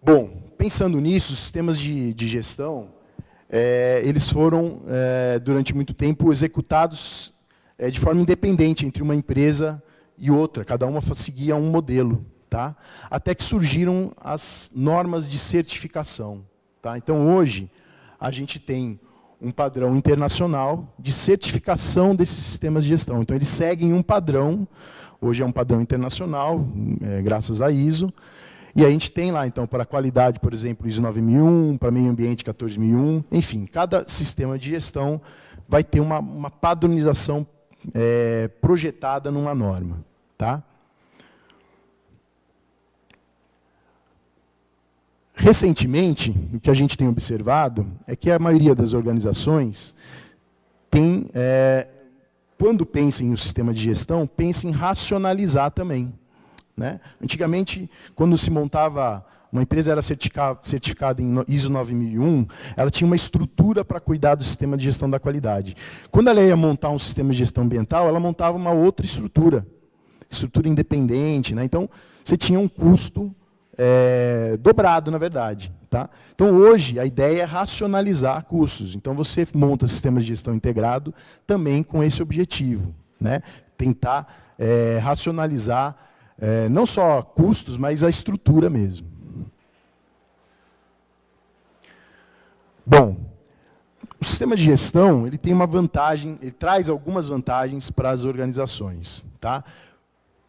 Bom, pensando nisso, os sistemas de gestão, eles foram, durante muito tempo, executados de forma independente entre uma empresa e outra. Cada uma seguia um modelo. Tá? Até que surgiram as normas de certificação. Tá? Então, hoje, a gente tem um padrão internacional de certificação desses sistemas de gestão. Então, eles seguem um padrão, hoje é um padrão internacional, graças à ISO, e a gente tem lá, então, para a qualidade, por exemplo, ISO 9001, para meio ambiente 14001, enfim, cada sistema de gestão vai ter uma padronização projetada numa norma. Tá? Recentemente, o que a gente tem observado é que a maioria das organizações tem, quando pensa em um sistema de gestão, pensa em racionalizar também. Né? Antigamente, quando se montava, uma empresa era certificada em ISO 9001, ela tinha uma estrutura para cuidar do sistema de gestão da qualidade. Quando ela ia montar um sistema de gestão ambiental, ela montava uma outra estrutura independente. Né? Então, você tinha um custo dobrado, na verdade. Tá? Então, hoje, a ideia é racionalizar custos. Então, você monta sistemas de gestão integrado também com esse objetivo. Né? Tentar racionalizar não só custos, mas a estrutura mesmo. Bom, o sistema de gestão ele tem uma vantagem, ele traz algumas vantagens para as organizações. Tá?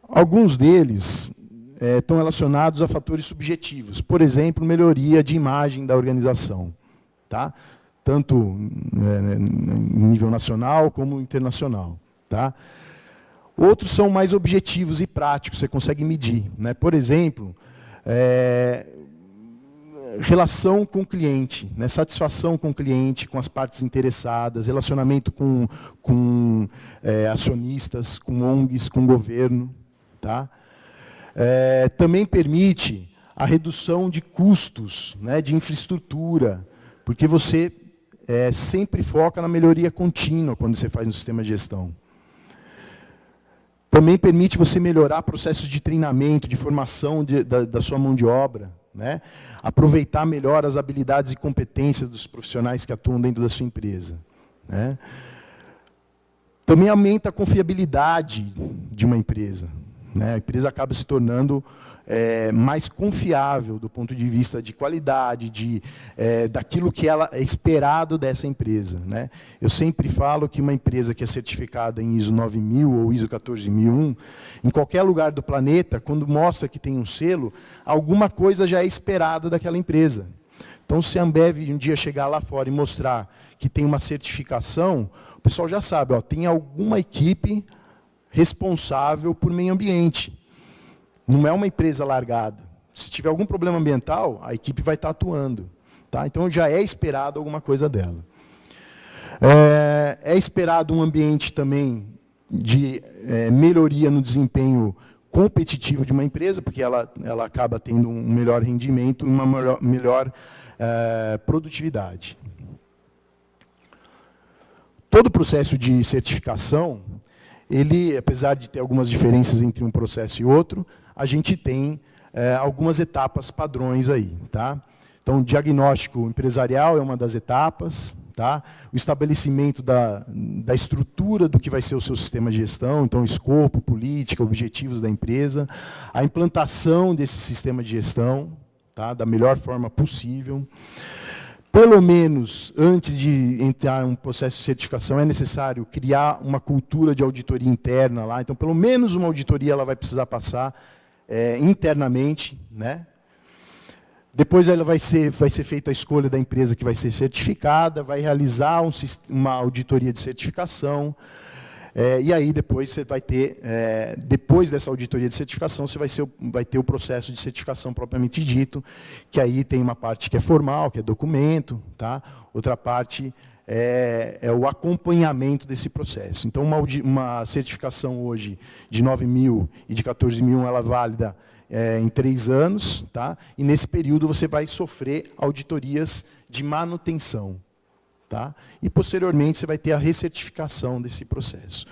Alguns deles estão relacionados a fatores subjetivos. Por exemplo, melhoria de imagem da organização. Tá? Tanto em nível nacional como internacional. Tá? Outros são mais objetivos e práticos, você consegue medir. Né? Por exemplo, relação com o cliente, né? Satisfação com o cliente, com as partes interessadas, relacionamento com acionistas, com ONGs, com o governo. Tá? Também permite a redução de custos, né, de infraestrutura, porque você sempre foca na melhoria contínua quando você faz um sistema de gestão. Também permite você melhorar processos de treinamento, de formação da sua mão de obra, né? Aproveitar melhor as habilidades e competências dos profissionais que atuam dentro da sua empresa. Né? Também aumenta a confiabilidade de uma empresa. Né? A empresa acaba se tornando mais confiável do ponto de vista de qualidade, daquilo que é esperado dessa empresa. Né? Eu sempre falo que uma empresa que é certificada em ISO 9000 ou ISO 14001, em qualquer lugar do planeta, quando mostra que tem um selo, alguma coisa já é esperada daquela empresa. Então, se a Ambev um dia chegar lá fora e mostrar que tem uma certificação, o pessoal já sabe, ó, tem alguma equipe responsável por meio ambiente. Não é uma empresa largada. Se tiver algum problema ambiental, a equipe vai estar atuando. Tá? Então, já é esperado alguma coisa dela. É esperado um ambiente também de melhoria no desempenho competitivo de uma empresa, porque ela acaba tendo um melhor rendimento e uma melhor produtividade. Todo o processo de certificação, ele, apesar de ter algumas diferenças entre um processo e outro, a gente tem algumas etapas padrões aí. Tá? Então, o diagnóstico empresarial é uma das etapas. Tá? O estabelecimento da estrutura do que vai ser o seu sistema de gestão, então, escopo, política, objetivos da empresa. A implantação desse sistema de gestão, tá? Da melhor forma possível. Pelo menos, antes de entrar em um processo de certificação, é necessário criar uma cultura de auditoria interna lá. Então, pelo menos uma auditoria ela vai precisar passar internamente. Né? Depois ela vai ser feita a escolha da empresa que vai ser certificada, vai realizar uma auditoria de certificação. E aí, depois você vai ter, depois dessa auditoria de certificação, você vai ter o processo de certificação propriamente dito, que aí tem uma parte que é formal, que é documento, tá? Outra parte é o acompanhamento desse processo. Então, uma certificação hoje de 9.000 e de 14.001, ela é válida em 3 anos, tá? E nesse período você vai sofrer auditorias de manutenção. Tá? E, posteriormente, você vai ter a recertificação desse processo.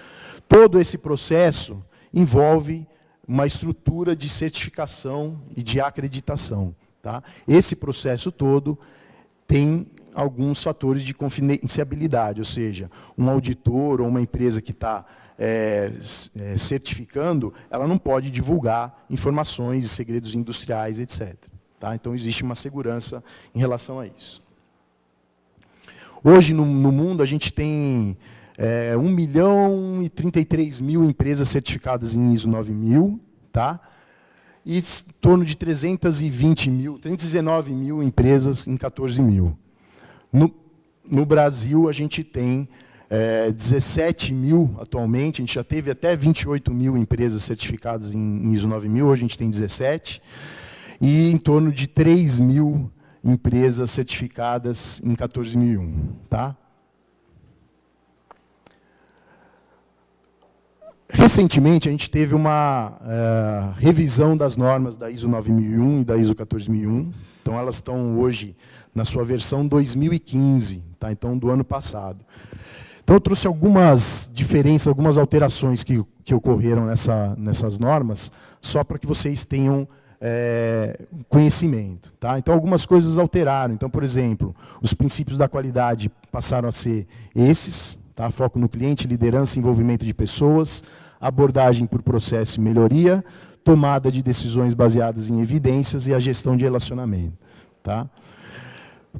Todo esse processo envolve uma estrutura de certificação e de acreditação. Tá? Esse processo todo tem alguns fatores de confidencialidade, ou seja, um auditor ou uma empresa que está certificando, ela não pode divulgar informações e segredos industriais, etc. Tá? Então, existe uma segurança em relação a isso. Hoje, no mundo, a gente tem 1.033.000 empresas certificadas em ISO 9000, tá? E em torno de 319 mil empresas em 14 mil. No Brasil, a gente tem 17 mil atualmente, a gente já teve até 28 mil empresas certificadas em ISO 9000, hoje a gente tem 17, e em torno de 3 mil empresas certificadas em 14001. Tá? Recentemente, a gente teve uma revisão das normas da ISO 9001 e da ISO 14001. Então, elas estão hoje na sua versão 2015, tá? Então, do ano passado. Então, eu trouxe algumas diferenças, algumas alterações que ocorreram nessas normas, só para que vocês tenham conhecimento. Tá? Então, algumas coisas alteraram. Então, por exemplo, os princípios da qualidade passaram a ser esses, tá? Foco no cliente, liderança e envolvimento de pessoas, abordagem por processo e melhoria, tomada de decisões baseadas em evidências e a gestão de relacionamento. Tá?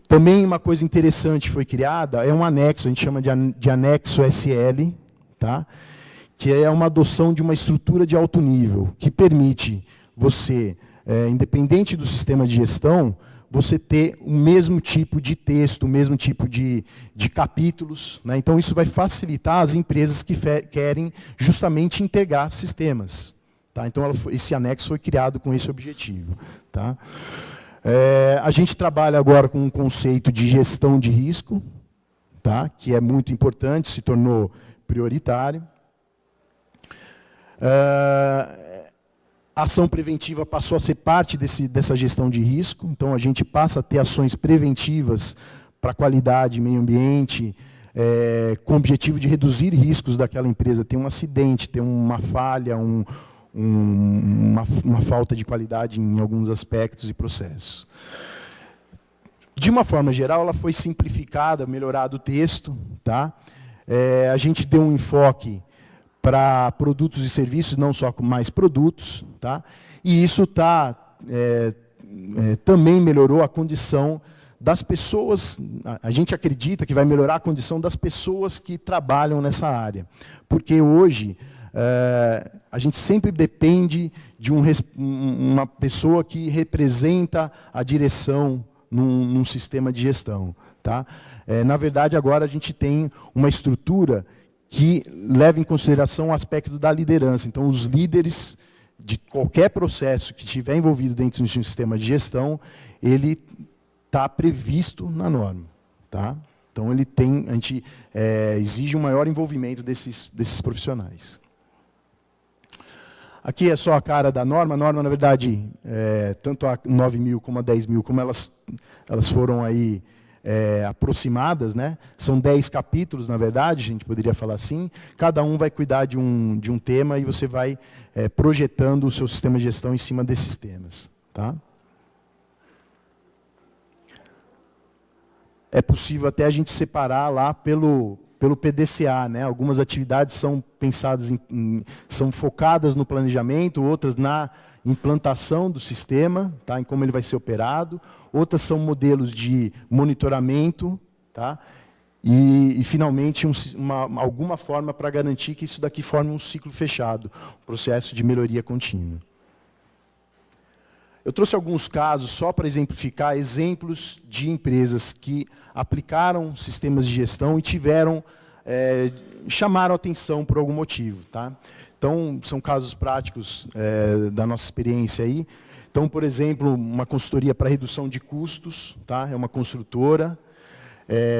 Também uma coisa interessante foi criada, é um anexo, a gente chama de anexo SL, tá? Que é uma adoção de uma estrutura de alto nível, que permite você, independente do sistema de gestão, você ter o mesmo tipo de texto, o mesmo tipo de capítulos. Né? Então, isso vai facilitar as empresas que querem justamente integrar sistemas. Tá? Então, esse anexo foi criado com esse objetivo. Tá? A gente trabalha agora com um conceito de gestão de risco, tá? Que é muito importante, se tornou prioritário. A ação preventiva passou a ser parte dessa gestão de risco, então a gente passa a ter ações preventivas para qualidade, meio ambiente, com o objetivo de reduzir riscos daquela empresa, ter um acidente, ter uma falha, uma falta de qualidade em alguns aspectos e processos. De uma forma geral, ela foi simplificada, melhorado o texto. Tá? A gente deu um enfoque para produtos e serviços, não só com mais produtos. Tá? E isso também melhorou a condição das pessoas, a gente acredita que vai melhorar a condição das pessoas que trabalham nessa área. Porque hoje, a gente sempre depende de uma pessoa que representa a direção num sistema de gestão. Tá? Na verdade, agora a gente tem uma estrutura que leva em consideração o aspecto da liderança. Então, os líderes de qualquer processo que estiver envolvido dentro de um sistema de gestão, ele está previsto na norma. Tá? Então, a gente exige um maior envolvimento desses profissionais. Aqui é só a cara da norma. A norma, na verdade, tanto a 9.000 como a 10.000, como elas foram aí aproximadas, né? São 10 capítulos, na verdade, a gente poderia falar assim. Cada um vai cuidar de um tema e você vai projetando o seu sistema de gestão em cima desses temas. Tá? É possível até a gente separar lá pelo PDCA, né? Algumas atividades são pensadas são focadas no planejamento, outras na implantação do sistema, tá? Em como ele vai ser operado, outras são modelos de monitoramento, tá? E finalmente alguma forma para garantir que isso daqui forme um ciclo fechado, um processo de melhoria contínua. Eu trouxe alguns casos só para exemplificar exemplos de empresas que aplicaram sistemas de gestão e chamaram atenção por algum motivo. Tá? Então, são casos práticos da nossa experiência aí. Então, por exemplo, uma consultoria para redução de custos, tá? É uma construtora,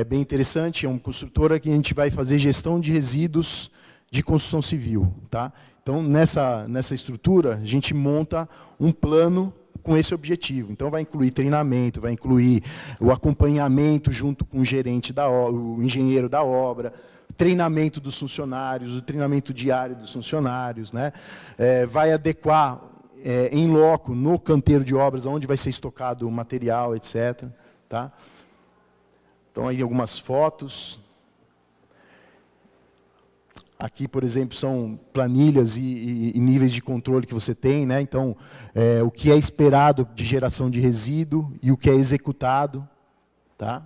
bem interessante, é uma construtora que a gente vai fazer gestão de resíduos de construção civil. Tá? Então, nessa estrutura, a gente monta um plano com esse objetivo. Então, vai incluir treinamento, vai incluir o acompanhamento junto com o gerente da obra, o engenheiro da obra, treinamento dos funcionários, o treinamento diário dos funcionários, né? Vai adequar em loco, no canteiro de obras, onde vai ser estocado o material, etc. Tá? Então, aí algumas fotos. Aqui, por exemplo, são planilhas e níveis de controle que você tem, né? Então, o que é esperado de geração de resíduo e o que é executado. Tá?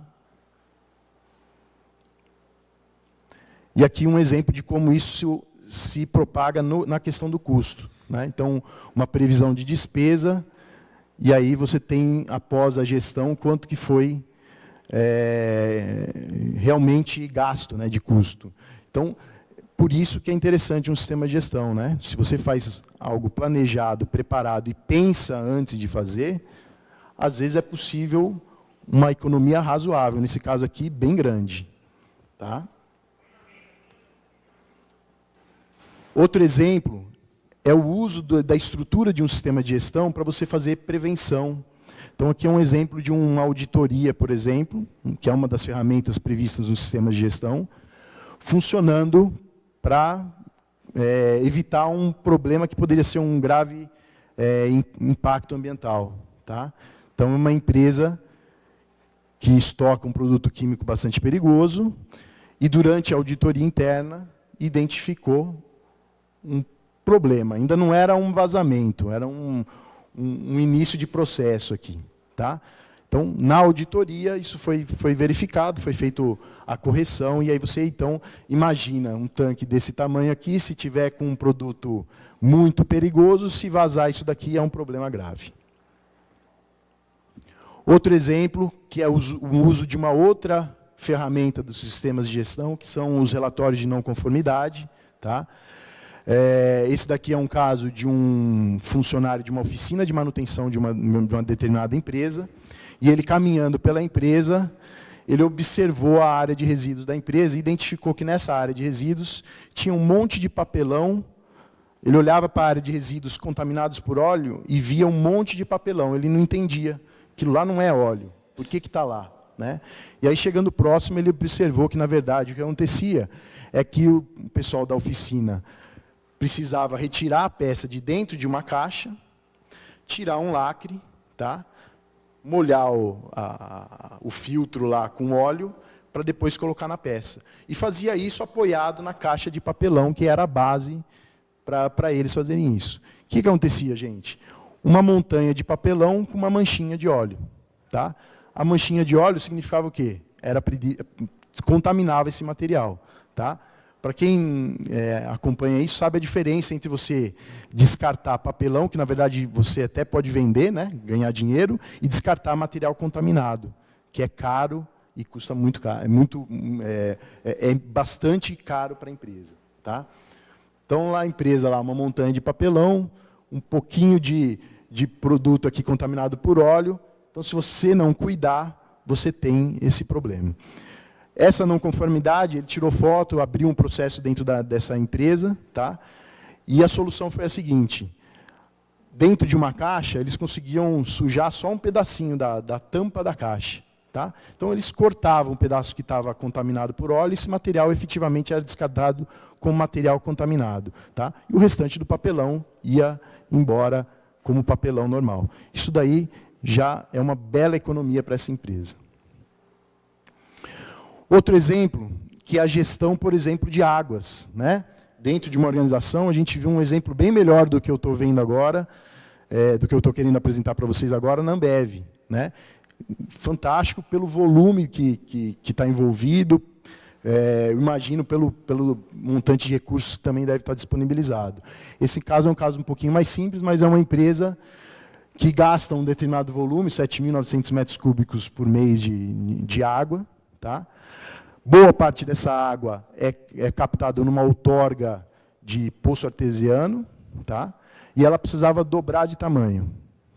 E aqui um exemplo de como isso se propaga na questão do custo. Né? Então, uma previsão de despesa, e aí você tem, após a gestão, quanto que foi realmente gasto, né, de custo. Então, por isso que é interessante um sistema de gestão. Né? Se você faz algo planejado, preparado e pensa antes de fazer, às vezes é possível uma economia razoável, nesse caso aqui, bem grande. Tá? Outro exemplo é o uso da estrutura de um sistema de gestão para você fazer prevenção. Então, aqui é um exemplo de uma auditoria, por exemplo, que é uma das ferramentas previstas nos sistemas de gestão, funcionando para evitar um problema que poderia ser um grave impacto ambiental. Tá? Então, é uma empresa que estoca um produto químico bastante perigoso e, durante a auditoria interna, identificou um problema. Ainda não era um vazamento, era um início de processo aqui. Tá? Então, na auditoria, isso foi verificado, foi feita a correção, e aí você, então, imagina um tanque desse tamanho aqui, se tiver com um produto muito perigoso, se vazar isso daqui é um problema grave. Outro exemplo, que é o uso de uma outra ferramenta dos sistemas de gestão, que são os relatórios de não conformidade. Tá? Esse daqui é um caso de um funcionário de uma oficina de manutenção de uma determinada empresa, e ele, caminhando pela empresa, ele observou a área de resíduos da empresa e identificou que nessa área de resíduos tinha um monte de papelão. Ele olhava para a área de resíduos contaminados por óleo e via um monte de papelão. Ele não entendia. Aquilo lá não é óleo. Por que está lá? Né? E aí, chegando próximo, ele observou que, na verdade, o que acontecia é que o pessoal da oficina precisava retirar a peça de dentro de uma caixa, tirar um lacre, tá? Molhar o filtro lá com óleo, para depois colocar na peça. E fazia isso apoiado na caixa de papelão, que era a base para eles fazerem isso. O que acontecia, gente? Uma montanha de papelão com uma manchinha de óleo. Tá? A manchinha de óleo significava o quê? Contaminava esse material. Tá? Para quem acompanha isso, sabe a diferença entre você descartar papelão, que na verdade você até pode vender, né, ganhar dinheiro, e descartar material contaminado, que é caro e custa muito caro, é bastante caro para a empresa. Tá? Então, lá a empresa, uma montanha de papelão, um pouquinho de produto aqui contaminado por óleo. Então, se você não cuidar, você tem esse problema. Essa não conformidade, ele tirou foto, abriu um processo dentro dessa empresa, tá? E a solução foi a seguinte: dentro de uma caixa, eles conseguiam sujar só um pedacinho da tampa da caixa. Tá? Então, eles cortavam um pedaço que estava contaminado por óleo, e esse material efetivamente era descartado como material contaminado. Tá? E o restante do papelão ia embora como papelão normal. Isso daí já é uma bela economia para essa empresa. Outro exemplo, que é a gestão, por exemplo, de águas. Né? Dentro de uma organização, a gente viu um exemplo bem melhor do que eu estou vendo agora, do que eu estou querendo apresentar para vocês agora, na Ambev. Né? Fantástico pelo volume que está envolvido, imagino pelo montante de recursos que também deve estar disponibilizado. Esse caso é um caso um pouquinho mais simples, mas é uma empresa que gasta um determinado volume, 7.900 metros cúbicos por mês de água. Tá? Boa parte dessa água é captada numa outorga de poço artesiano, tá? E ela precisava dobrar de tamanho.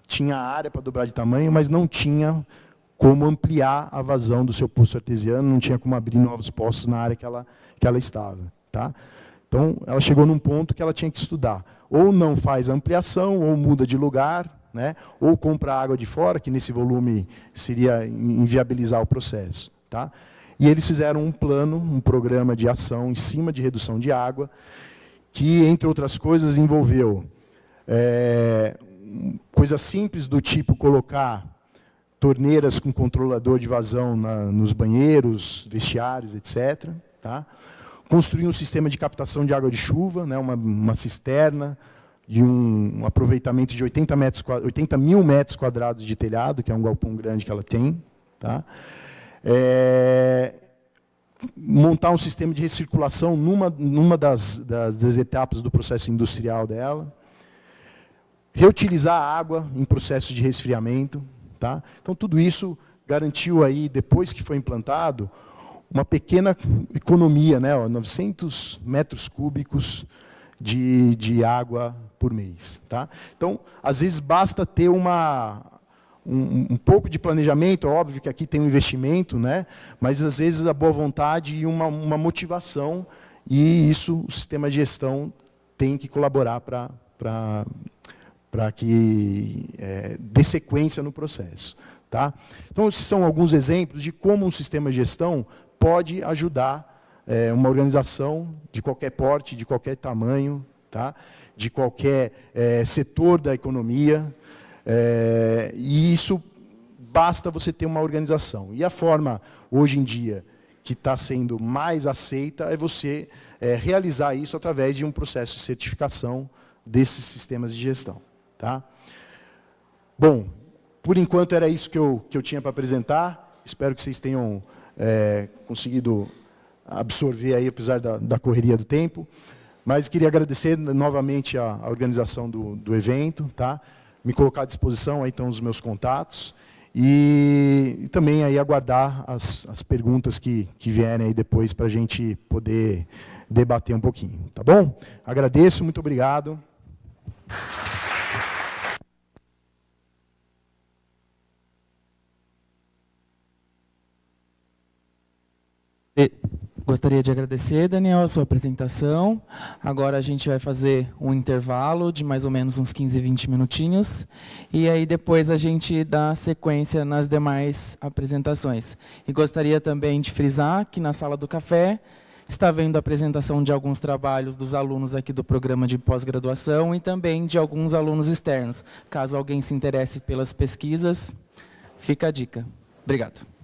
Tinha área para dobrar de tamanho, mas não tinha como ampliar a vazão do seu poço artesiano, não tinha como abrir novos poços na área que ela estava. Tá? Então, ela chegou num ponto que ela tinha que estudar. Ou não faz ampliação, ou muda de lugar, né? Ou compra água de fora, que nesse volume seria inviabilizar o processo. Tá? E eles fizeram um plano, um programa de ação em cima de redução de água, que, entre outras coisas, envolveu Coisa simples do tipo colocar torneiras com controlador de vazão nos banheiros, vestiários, etc. Tá? Construir um sistema de captação de água de chuva, né, uma cisterna, e um aproveitamento de 80 mil metros quadrados de telhado, que é um galpão grande que ela tem. Tá? Montar um sistema de recirculação numa das etapas do processo industrial dela. Reutilizar a água em processos de resfriamento. Tá? Então, tudo isso garantiu, aí, depois que foi implantado, uma pequena economia, né, 900 metros cúbicos de água por mês. Tá? Então, às vezes, basta ter um pouco de planejamento, óbvio que aqui tem um investimento, né, mas, às vezes, a boa vontade e uma motivação, e isso o sistema de gestão tem que colaborar para que dê sequência no processo. Tá? Então, esses são alguns exemplos de como um sistema de gestão pode ajudar uma organização de qualquer porte, de qualquer tamanho, tá? De qualquer setor da economia, e isso basta você ter uma organização. E a forma, hoje em dia, que está sendo mais aceita é você realizar isso através de um processo de certificação desses sistemas de gestão. Tá? Bom, por enquanto era isso que eu tinha para apresentar. Espero que vocês tenham conseguido absorver, aí, apesar da correria do tempo. Mas queria agradecer novamente a organização do evento. Tá? Me colocar à disposição, aí estão os meus contatos. E também aí aguardar as perguntas que vierem aí depois para a gente poder debater um pouquinho. Tá bom? Agradeço, muito obrigado. Gostaria de agradecer, Daniel, a sua apresentação. Agora a gente vai fazer um intervalo de mais ou menos uns 15, 20 minutinhos. E aí depois a gente dá sequência nas demais apresentações. E gostaria também de frisar que na sala do café está havendo a apresentação de alguns trabalhos dos alunos aqui do programa de pós-graduação e também de alguns alunos externos. Caso alguém se interesse pelas pesquisas, fica a dica. Obrigado.